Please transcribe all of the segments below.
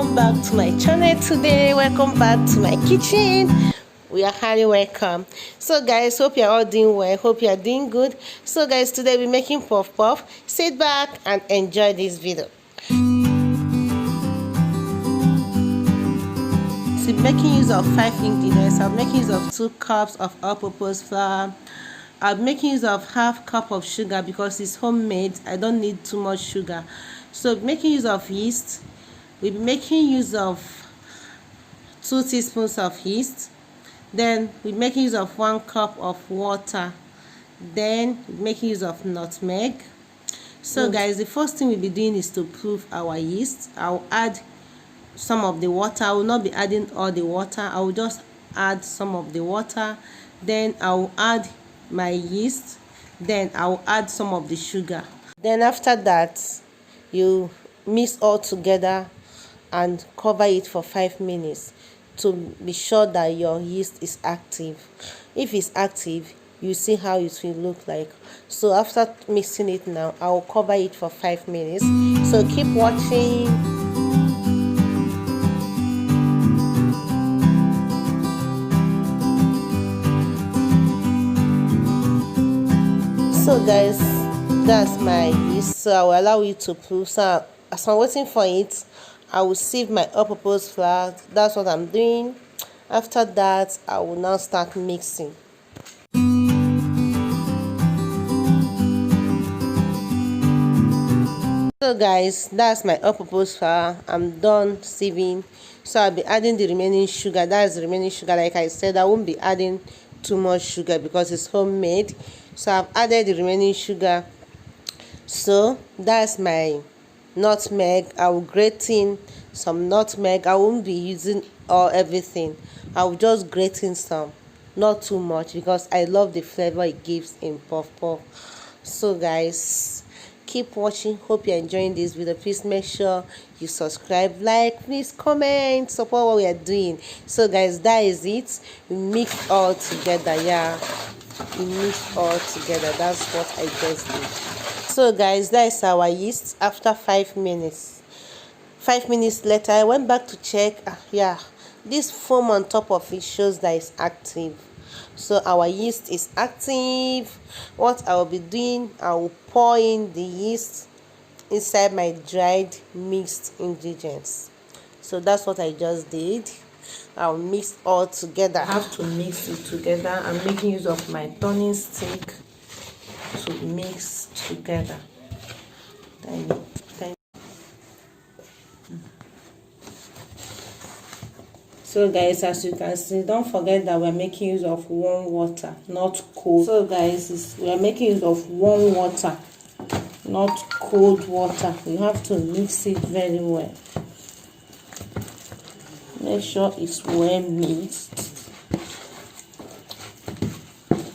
welcome back to my channel today. Welcome back to my kitchen. We are highly welcome. So guys, hope you're all doing well. Hope you're doing good. So guys, today we're making puff puff. Sit back and enjoy this video. So making use of 5 ingredients. I'm making use of 2 cups of all-purpose flour. I'm making use of half cup of sugar because it's homemade. I don't need too much sugar. So making use of yeast. We'll be making use of 2 teaspoons of yeast. Then we're making use of 1 cup of water. Then making use of nutmeg. So guys, the first thing we'll be doing is to proof our yeast. I'll add some of the water. I will not be adding all the water. I will just add some of the water. Then I'll add my yeast. Then I'll add some of the sugar. Then after that, you mix all together and cover it for 5 minutes to be sure that your yeast is active. If it's active, you see how it will look like. So after mixing it now, I will cover it for 5 minutes. So keep watching. So guys, that's my yeast. So I will allow it to proof. So as I'm waiting for it, I will sieve my all-purpose flour. That's what I'm doing. After that, I will now start mixing. So guys, that's my all-purpose flour. I'm done sieving. So I'll be adding the remaining sugar. That's the remaining sugar. Like I said, I won't be adding too much sugar because it's homemade. So I've added the remaining sugar. So that's my nutmeg. I will grate in some nutmeg. I won't be using everything. I will just grate in some, not too much, because I love the flavor it gives in puff puff. So guys, keep watching. Hope you're enjoying this video. Please make sure you subscribe, like, please comment, support what we are doing. So guys, that is it. We mix all together. Yeah, we mix all together. That's what I just did. So guys, that is our yeast after 5 minutes. 5 minutes later, I went back to check. Yeah, this foam on top of it shows that it's active. So our yeast is active. What I will be doing, I will pour in the yeast inside my dried mixed ingredients. So that's what I just did. I'll mix all together. I have to mix it together. I'm making use of my turning stick to mix together. So guys, as you can see, don't forget that we're making use of warm water, not cold. So guys, we are making use of warm water, not cold water. You have to mix it very well. Make sure it's well mixed.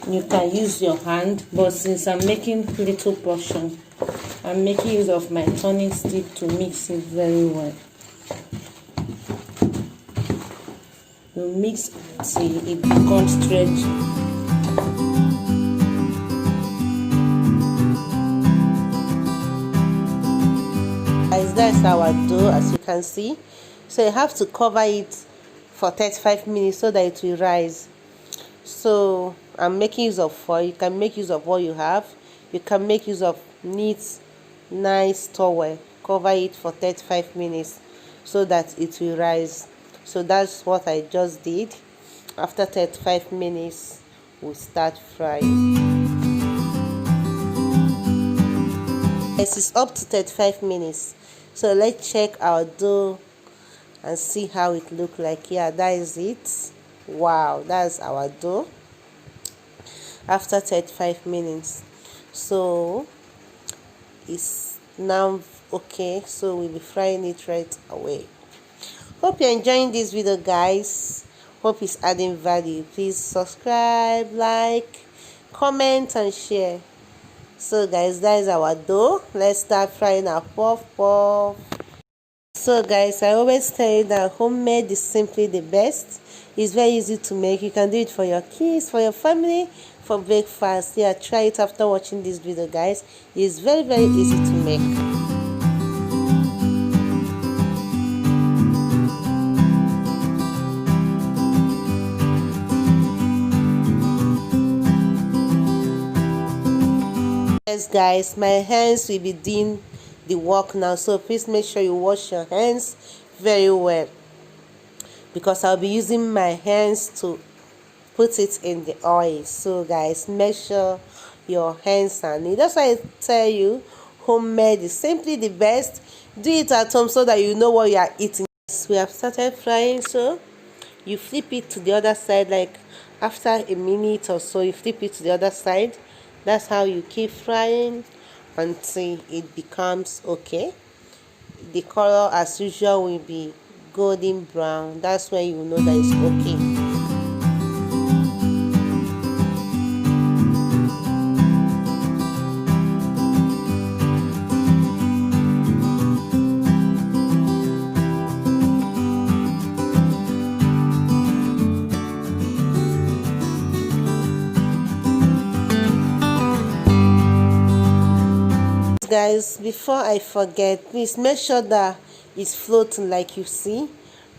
You can use your hand, but since I'm making little portion, I'm making use of my turning stick to mix it very well. You mix till it becomes stretchy. Guys, that's our dough, as you can see. So you have to cover it for 35 minutes so that it will rise. So I'm making use of foil. You can make use of what you have. You can make use of neat, nice towel. Cover it for 35 minutes so that it will rise. So that's what I just did. After 35 minutes, we'll start frying. This is up to 35 minutes. So let's check our dough and see how it looks like. Yeah, that is it. Wow, that's our dough after 35 minutes. So it's now okay. So we'll be frying it right away. Hope you're enjoying this video, guys. Hope it's adding value. Please subscribe, like, comment, and share. So guys, that is our dough. Let's start frying our puff puff. So guys, I always tell you that homemade is simply the best. It's very easy to make. You can do it for your kids, for your family, for breakfast. Yeah, try it after watching this video, guys. It's very, very easy to make. guys, my hands will be doing the work now, so please make sure you wash your hands very well, because I'll be using my hands to put it in the oil. So guys, make sure your hands are neat. That's why I tell you, homemade is simply the best. Do it at home so that you know what you are eating. We have started frying, so you flip it to the other side, like after a minute or so you flip it to the other side. That's how you keep frying until it becomes okay. The color as usual will be golden brown. That's when you know that it's okay. Guys, before I forget, please make sure that it's floating like you see.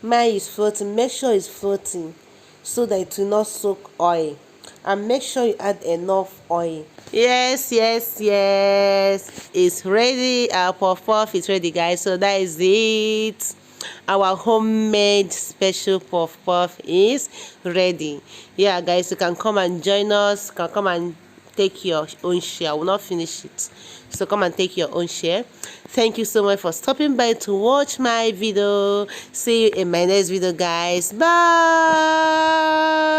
Mine is floating. Make sure it's floating so that it will not soak oil, and make sure you add enough oil. Yes, it's ready. Our puff puff is ready, guys. So that is it. Our homemade special puff puff is ready. Yeah, guys, you can come and join us. You can come and take your own share. I will not finish it, so come and take your own share. Thank you so much for stopping by to watch my video. See you in my next video, guys. Bye.